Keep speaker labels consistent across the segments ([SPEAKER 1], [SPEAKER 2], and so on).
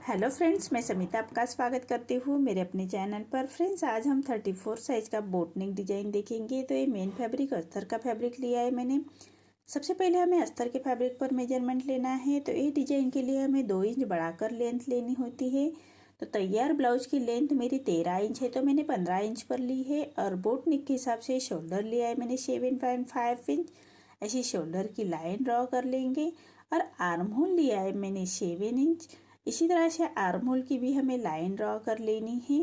[SPEAKER 1] Hello friends, मैं समिता आपका स्वागत करती हूँ मेरे अपने चैनल पर। फ्रेंड्स, आज हम 34 साइज का बोट नेक डिजाइन देखेंगे। तो ये मेन फैब्रिक अस्तर का फैब्रिक लिया है मैंने। सबसे पहले हमें अस्तर के फैब्रिक पर मेजरमेंट लेना है। तो ये डिजाइन के लिए हमें 2 इंच बढ़ाकर लेंथ लेनी होती है। तो तैयार ब्लाउज की लेंथ मेरी 13 इंच है, तो मैंने 15 इंच पर ली है। और बोट नेक के हिसाब से शोल्डर लिया है मैंने 7.5 इंच। ऐसी शोल्डर की लाइन ड्रॉ कर लेंगे। और आर्म होल लिया है मैंने 7 इंच। इसी तरह से आर्म होल की भी हमें लाइन ड्रॉ कर लेनी है।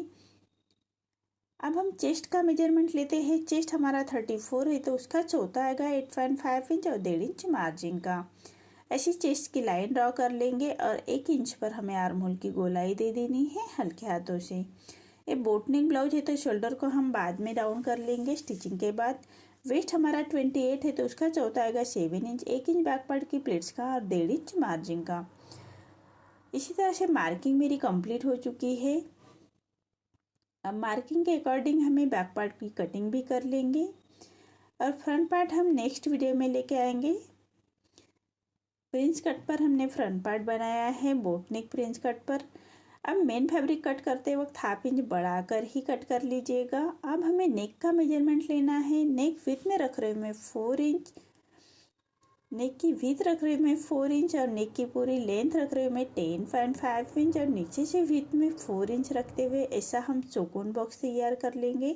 [SPEAKER 1] अब हम चेस्ट का मेजरमेंट लेते हैं। चेस्ट हमारा 34 है, तो उसका चौथा आएगा 8.5 इंच और 1.5 इंच मार्जिन का। ऐसी चेस्ट की लाइन ड्रॉ कर लेंगे और 1 इंच पर हमें आर्म होल की गोलाई दे देनी है हल्के हाथों से। ये बोट नेक ब्लाउज है, तो शोल्डर को हम बाद में डाउन कर लेंगे स्टिचिंग के बाद। वेस्ट हमारा 28 है, तो उसका चौथा आएगा 7 इंच, 1 इंच बैक पार्ट की प्लेट्स का और 1.5 इंच मार्जिन का। इसी तरह से मार्किंग मेरी कंप्लीट हो चुकी है। अब मार्किंग के अकॉर्डिंग हमें बैक पार्ट की कटिंग भी कर लेंगे और फ्रंट पार्ट हम नेक्स्ट वीडियो में लेके आएंगे। प्रिंस कट पर हमने फ्रंट पार्ट बनाया है बोट नेक प्रिंस कट पर। अब मेन फैब्रिक कट करते वक्त हाफ इंच बढ़ाकर ही कट कर लीजिएगा। अब हमें नेक का मेजरमेंट लेना है। नेक विड्थ में रख रहे मैं 4 इंच, नेक की विड्थ रख रही हूँ मैं 4 इंच और नेक की पूरी लेंथ रख रही हूँ मैं 10.5 इंच। और नीचे से विड्थ में 4 इंच रखते हुए ऐसा हम चौकोन बॉक्स तैयार कर लेंगे।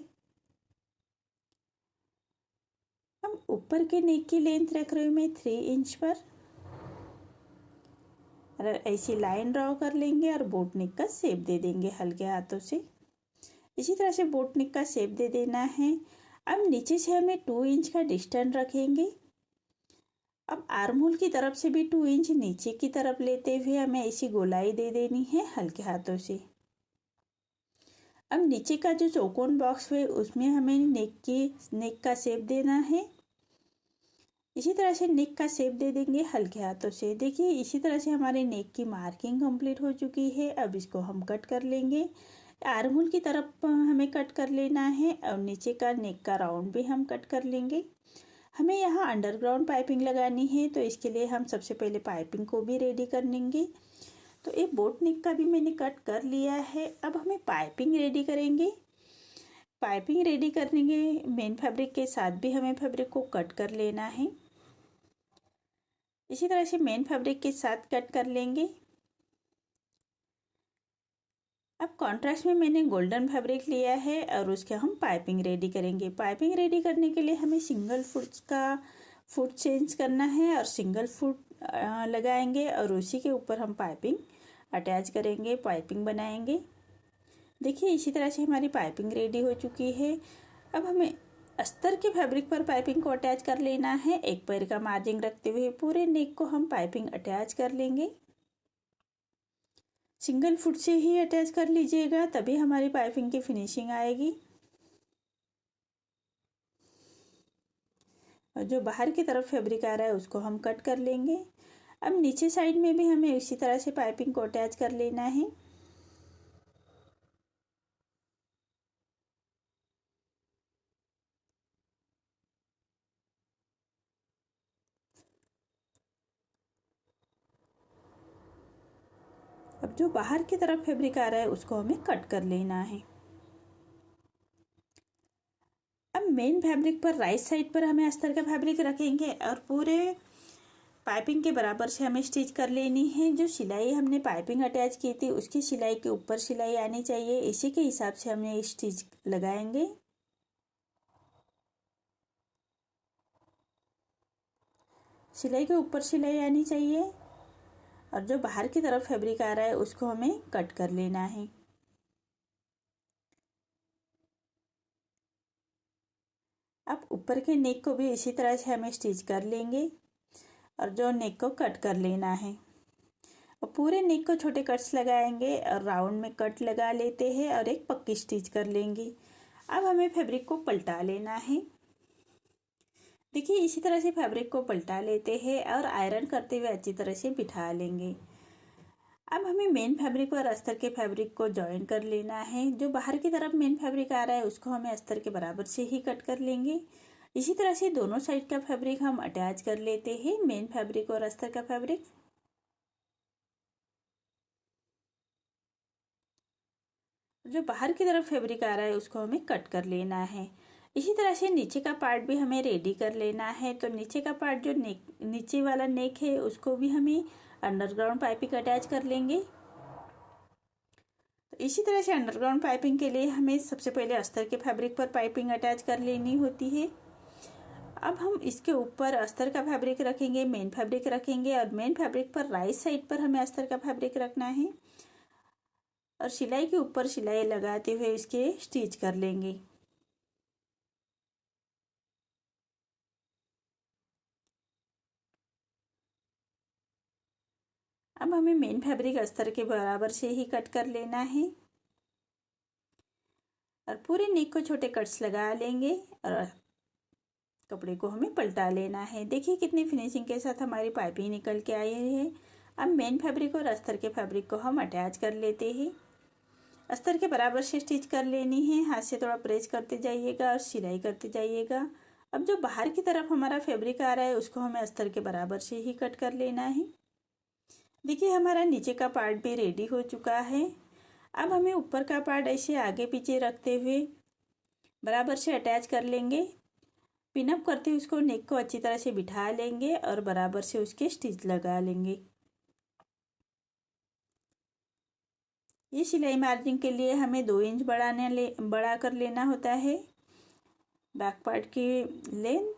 [SPEAKER 1] हम ऊपर के नेक की लेंथ रख रही हूँ मैं 3 इंच पर और ऐसी लाइन ड्रॉ कर लेंगे और बोट नेक का शेप दे देंगे हल्के हाथों से। इसी तरह से बोट नेक का शेप दे देना है। अब नीचे से हमें 2 इंच का डिस्टेंस रखेंगे। अब आर्म होल की तरफ से भी 2 इंच नीचे की तरफ लेते हुए हमें ऐसी गोलाई दे देनी है हल्के हाथों से। अब नीचे का जो चौकोन बॉक्स है उसमें हमें नेक का शेप देना है। इसी तरह से नेक का शेप दे देंगे हल्के हाथों से। देखिए, इसी तरह से हमारे नेक की मार्किंग कंप्लीट हो चुकी है। अब इसको हम कट कर लेंगे। आर्म होल की तरफ हमें कट कर लेना है और नीचे का नेक का राउंड भी हम कट कर लेंगे। हमें यहाँ अंडरग्राउंड पाइपिंग लगानी है, तो इसके लिए हम सबसे पहले पाइपिंग को भी रेडी कर लेंगे। तो एक बोट नेक का भी मैंने कट कर लिया है। अब हमें पाइपिंग रेडी करेंगे। पाइपिंग रेडी करने के मेन फैब्रिक के साथ भी हमें फैब्रिक को कट कर लेना है। इसी तरह से मेन फैब्रिक के साथ कट कर लेंगे। अब कॉन्ट्रास्ट में मैंने गोल्डन फैब्रिक लिया है और उसके हम पाइपिंग रेडी करेंगे। पाइपिंग रेडी करने के लिए हमें सिंगल फुट चेंज करना है और सिंगल फुट लगाएंगे और उसी के ऊपर हम पाइपिंग अटैच करेंगे, पाइपिंग बनाएंगे। देखिए, इसी तरह से हमारी पाइपिंग रेडी हो चुकी है। अब हमें अस्तर के फैब्रिक पर पाइपिंग को अटैच कर लेना है। एक पैर का मार्जिन रखते हुए पूरे नेक को हम पाइपिंग अटैच कर लेंगे। सिंगल फुट से ही अटैच कर लीजिएगा, तभी हमारी पाइपिंग की फिनिशिंग आएगी। और जो बाहर की तरफ फैब्रिक आ रहा है उसको हम कट कर लेंगे। अब नीचे साइड में भी हमें इसी तरह से पाइपिंग को अटैच कर लेना है। अब जो बाहर की तरफ फैब्रिक आ रहा है उसको हमें कट कर लेना है। अब मेन फैब्रिक पर राइट साइड पर हमें अस्तर का फैब्रिक रखेंगे और पूरे पाइपिंग के बराबर से हमें स्टिच कर लेनी है। जो सिलाई हमने पाइपिंग अटैच की थी उसकी सिलाई के ऊपर सिलाई आनी चाहिए, इसी के हिसाब से हमने स्टिच लगाएंगे। सिलाई के ऊपर सिलाई आनी चाहिए और जो बाहर की तरफ फैब्रिक आ रहा है उसको हमें कट कर लेना है। अब ऊपर के नेक को भी इसी तरह से हमें स्टिच कर लेंगे और जो नेक को कट कर लेना है। और पूरे नेक को छोटे कट्स लगाएंगे और राउंड में कट लगा लेते हैं और एक पक्की स्टिच कर लेंगे। अब हमें फैब्रिक को पलटा लेना है। देखिए, इसी तरह से फैब्रिक को पलटा लेते हैं और आयरन करते हुए अच्छी तरह से बिठा लेंगे। अब हमें मेन फैब्रिक और अस्तर के फैब्रिक को जॉइन कर लेना है। जो बाहर की तरफ मेन फैब्रिक आ रहा है उसको हमें अस्तर के बराबर से ही कट कर लेंगे। इसी तरह से दोनों साइड का फैब्रिक हम अटैच कर लेते हैं, मेन फैब्रिक और अस्तर का फैब्रिक। जो बाहर की तरफ फैब्रिक आ रहा है उसको हमें कट कर लेना है। इसी तरह से नीचे का पार्ट भी हमें रेडी कर लेना है। तो नीचे का पार्ट जो नेक, नीचे वाला नेक है, उसको भी हमें अंडरग्राउंड पाइपिंग अटैच कर लेंगे। तो इसी तरह से अंडरग्राउंड पाइपिंग के लिए हमें सबसे पहले अस्तर के फैब्रिक पर पाइपिंग अटैच कर लेनी होती है। अब हम इसके ऊपर अस्तर का फैब्रिक रखेंगे, मेन फैब्रिक रखेंगे, और मेन फैब्रिक पर राइट साइड पर हमें अस्तर का फैब्रिक रखना है और सिलाई के ऊपर सिलाई लगाते हुए इसके स्टिच कर लेंगे। अब हमें मेन फैब्रिक अस्तर के बराबर से ही कट कर लेना है और पूरे नेक को छोटे कट्स लगा लेंगे और कपड़े को हमें पलटा लेना है। देखिए कितनी फिनिशिंग के साथ हमारी पाइपिंग निकल के आई है। अब मेन फैब्रिक और अस्तर के फैब्रिक को हम अटैच कर लेते हैं। अस्तर के बराबर से स्टिच कर लेनी है, हाथ से थोड़ा प्रेस करते जाइएगा और सिलाई करते जाइएगा। अब जो बाहर की तरफ हमारा फैब्रिक आ रहा है उसको हमें अस्तर के बराबर से ही कट कर लेना है। देखिए हमारा नीचे का पार्ट भी रेडी हो चुका है। अब हमें ऊपर का पार्ट ऐसे आगे पीछे रखते हुए बराबर से अटैच कर लेंगे। पिनअप करते हुए उसको नेक को अच्छी तरह से बिठा लेंगे और बराबर से उसके स्टिच लगा लेंगे। ये सिलाई मार्जिन के लिए हमें 2 इंच बढ़ा कर लेना होता है बैक पार्ट की लेंथ।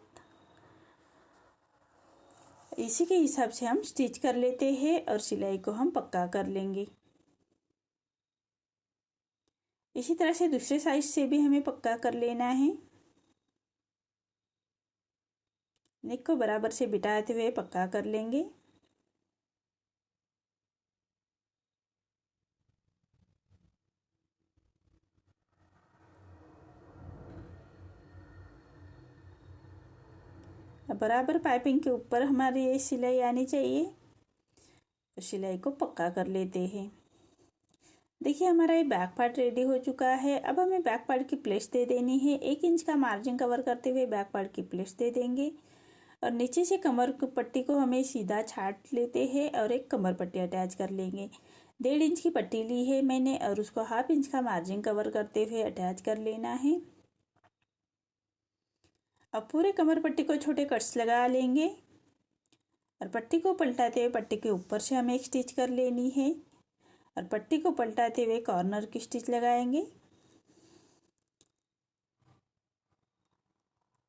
[SPEAKER 1] इसी के हिसाब से हम स्टिच कर लेते हैं और सिलाई को हम पक्का कर लेंगे। इसी तरह से दूसरे साइड से भी हमें पक्का कर लेना है। नेक को बराबर से बिठाते हुए पक्का कर लेंगे। बराबर पाइपिंग के ऊपर हमारी ये सिलाई आनी चाहिए। तो सिलाई को पक्का कर लेते हैं। देखिए हमारा ये बैक पार्ट रेडी हो चुका है। अब हमें बैक पार्ट की प्लेट्स दे देनी है। 1 इंच का मार्जिन कवर करते हुए बैक पार्ट की प्लेट्स दे देंगे और नीचे से कमर पट्टी को हमें सीधा छाट लेते हैं और एक कमर पट्टी अटैच कर लेंगे। 1.5 इंच की पट्टी ली है मैंने और उसको 1/2 इंच का मार्जिन कवर करते हुए अटैच कर लेना है। अब पूरे कमर पट्टी को छोटे कट्स लगा लेंगे और पट्टी को पलटाते हुए पट्टी के ऊपर से हमें एक स्टिच कर लेनी है और पट्टी को पलटाते हुए कॉर्नर की स्टिच लगाएंगे।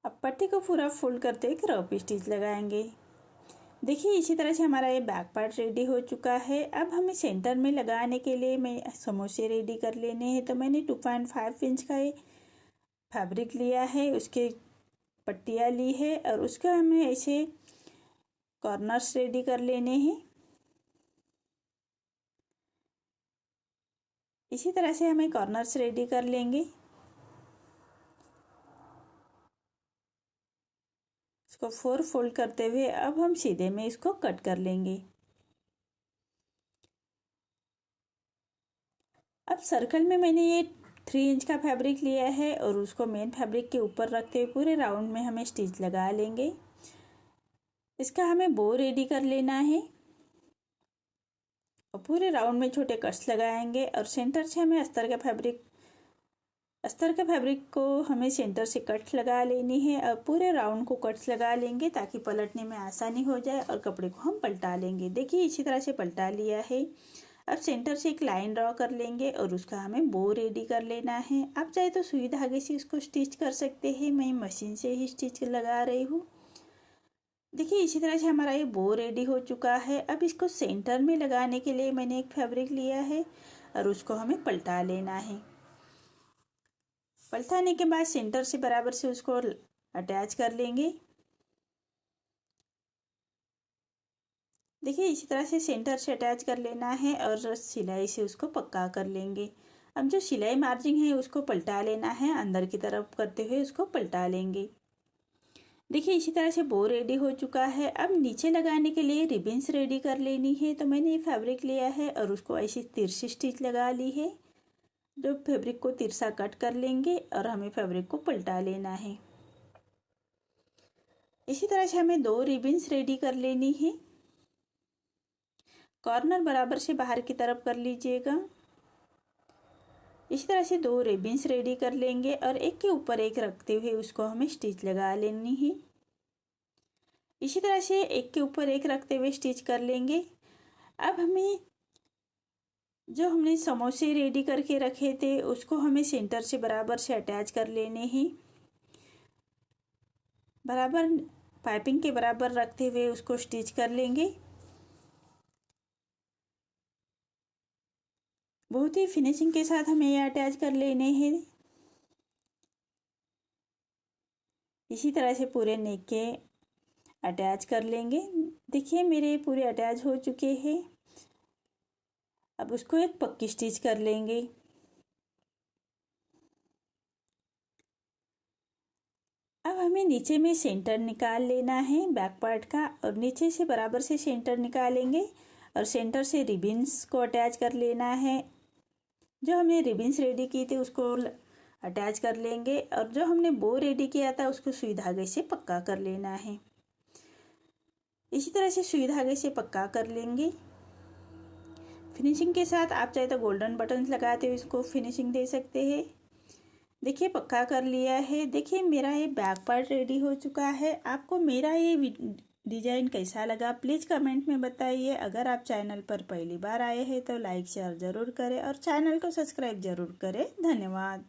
[SPEAKER 1] अब पट्टी को पूरा फोल्ड करते हुए क्रॉप स्टिच लगाएंगे। देखिए इसी तरह से हमारा ये बैक पार्ट रेडी हो चुका है। अब हमें सेंटर में लगाने के लिए मैं समोसे रेडी कर लेने हैं। तो मैंने 2.5 इंच का ये फैब्रिक लिया है, उसके पट्टियाँ ली है और उसका हमें ऐसे कॉर्नर्स रेडी कर लेने हैं। इसी तरह से हमें कॉर्नर्स रेडी कर लेंगे। इसको 4 फोल्ड करते हुए अब हम सीधे में इसको कट कर लेंगे। अब सर्कल में मैंने ये 3 इंच का फैब्रिक लिया है और उसको मेन फैब्रिक के ऊपर रखते हुए पूरे राउंड में हमें स्टिच लगा लेंगे। इसका हमें बो रेडी कर लेना है और पूरे राउंड में छोटे कट्स लगाएंगे और सेंटर से हमें अस्तर का फैब्रिक को हमें सेंटर से कट्स लगा लेनी है और पूरे राउंड को कट्स लगा लेंगे ताकि पलटने में आसानी हो जाए और कपड़े को हम पलटा लेंगे। देखिए इसी तरह से पलटा लिया है। अब सेंटर से एक लाइन ड्रॉ कर लेंगे और उसका हमें बो रेडी कर लेना है। आप चाहे तो सुई धागे से इसको स्टिच कर सकते हैं, मैं मशीन से ही स्टिच लगा रही हूँ। देखिए इसी तरह से हमारा ये बो रेडी हो चुका है। अब इसको सेंटर में लगाने के लिए मैंने एक फैब्रिक लिया है और उसको हमें पलटा लेना है। पलटाने के बाद सेंटर से बराबर से उसको अटैच कर लेंगे। देखिए इसी तरह से सेंटर से अटैच कर लेना है और सिलाई से उसको पक्का कर लेंगे। अब जो सिलाई मार्जिन है उसको पलटा लेना है, अंदर की तरफ करते हुए उसको पलटा लेंगे। देखिए इसी तरह से बो रेडी हो चुका है। अब नीचे लगाने के लिए रिबन्स रेडी कर लेनी है। तो मैंने ये फैब्रिक लिया है और उसको ऐसी तिरछी स्टिच लगा ली है। जो फैब्रिक को तिरछा कट कर लेंगे और हमें फैब्रिक को पलटा लेना है। इसी तरह से हमें 2 रिबन्स रेडी कर लेनी है। कॉर्नर बराबर से बाहर की तरफ कर लीजिएगा इसी तरह से 2 रिबन्स रेडी कर लेंगे और एक के ऊपर एक रखते हुए उसको हमें स्टिच लगा लेनी है। इसी तरह से एक के ऊपर एक रखते हुए स्टिच कर लेंगे। अब हमें जो हमने समोसे रेडी करके रखे थे उसको हमें सेंटर से बराबर से अटैच कर लेने हैं। बराबर पाइपिंग के बराबर रखते हुए उसको स्टिच कर लेंगे। बहुत ही फिनिशिंग के साथ हमें ये अटैच कर लेने हैं। इसी तरह से पूरे नेक के अटैच कर लेंगे। देखिए मेरे पूरे अटैच हो चुके हैं। अब उसको एक पक्की स्टिच कर लेंगे। अब हमें नीचे में सेंटर निकाल लेना है बैक पार्ट का, और नीचे से बराबर से सेंटर निकालेंगे और सेंटर से रिबन्स को अटैच कर लेना है। जो हमने रिबन्स रेडी की थी उसको अटैच कर लेंगे और जो हमने बो रेडी किया था उसको सुई धागे से पक्का कर लेना है। इसी तरह से सुई धागे से पक्का कर लेंगे। फिनिशिंग के साथ आप चाहे तो गोल्डन बटन्स लगाते हुए इसको फिनिशिंग दे सकते हैं। देखिए पक्का कर लिया है। देखिए मेरा ये बैक पार्ट रेडी हो चुका है। आपको मेरा ये डिज़ाइन कैसा लगा प्लीज़ कमेंट में बताइए। अगर आप चैनल पर पहली बार आए हैं तो लाइक शेयर ज़रूर करें और चैनल को सब्सक्राइब ज़रूर करें। धन्यवाद।